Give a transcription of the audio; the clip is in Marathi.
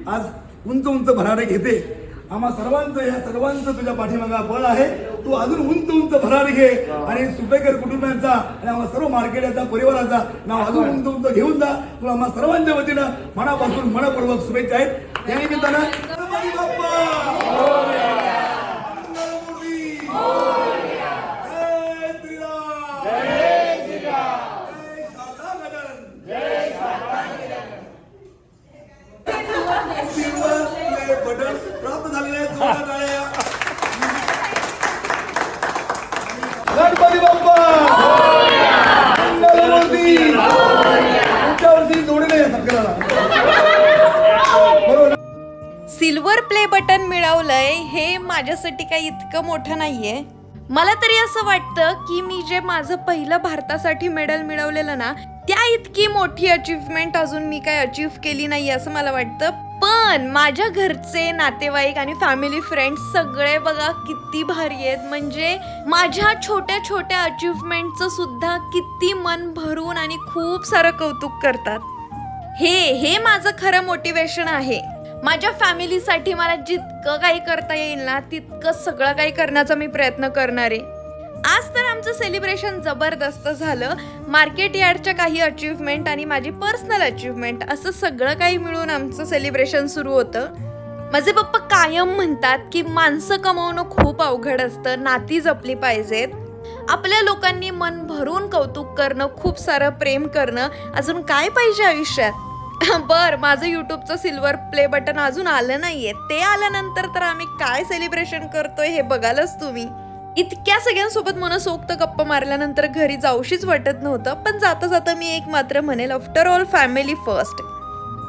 आज उंच उंच भरारे घेते. आम्हा सर्वांचं या सर्वांचं तुझ्या पाठीमागा बळ आहे. तू अजून उंच उंच भरारी घे आणि सुपेकर कुटुंबियांचा आणि आम्हा सर्व मार्केटचा परिवाराचा नाव अजून उंच उंच घेऊन जा. तुला आम्हा सर्वांच्या वतीनं मनापासून मनपूर्वक शुभेच्छा आहेत. त्या निमित्तानं गणपती बाप्पा मंगलमूर्ती जय श्रीराम जय शारदा गजानन जय Sharada Gajanan. Silver play button प्राप्त झालेले आहेत. जोरदार टाळ्या. गणपती बाप्पा मंगलमूर्ती पुढच्या वर्षी जोडले सरकारला. सिल्वर प्ले बटन मिळवलंय हे माझ्यासाठी काही इतकं मोठं नाहीये. मला तरी असं वाटतं की मी जे माझं पहिलं भारतासाठी मेडल मिळवलेलं ना, त्या इतकी मोठी अचीवमेंट अजून मी काय अचीव केली नाही असं मला वाटतं. पण माझ्या घरचे नातेवाईक आणि फॅमिली फ्रेंड्स सगळे बघा किती भारी आहेत. म्हणजे माझ्या छोट्या छोट्या अचीवमेंटचं सुद्धा किती मन भरून आणि खूप सारं कौतुक करतात. हे माझं खरं मोटिवेशन आहे. माझ्या फॅमिलीसाठी मला जितकं काही करता येईल ना तितकं सगळं काही करण्याचा मी प्रयत्न करणार आहे. आज तर आमचं सेलिब्रेशन जबरदस्त झालं. मार्केट यार्डच्या काही अचीवमेंट आणि माझी पर्सनल अचीवमेंट असं सगळं काही मिळून आमचं सेलिब्रेशन सुरू होतं. माझे पप्पा कायम म्हणतात की माणसं कमवणं खूप अवघड असतं, नाती जपली पाहिजेत. आपल्या लोकांनी मन भरून कौतुक करणं, खूप सारं प्रेम करणं, अजून काय पाहिजे आयुष्यात. माझं यूट्यूबचं सिल्वर प्ले बटन अजून आलं नाहीये. ते आल्यानंतर तर आम्ही काय सेलिब्रेशन करतोय हे बघालच तुम्ही. इतक्या सगळ्यांसोबत मनसोक्त गप्पा मारल्यानंतर घरी जाऊशीच वाटत नव्हतं. पण जाता जाता मी एक मात्र म्हणेल, आफ्टर ऑल फॅमिली फर्स्ट.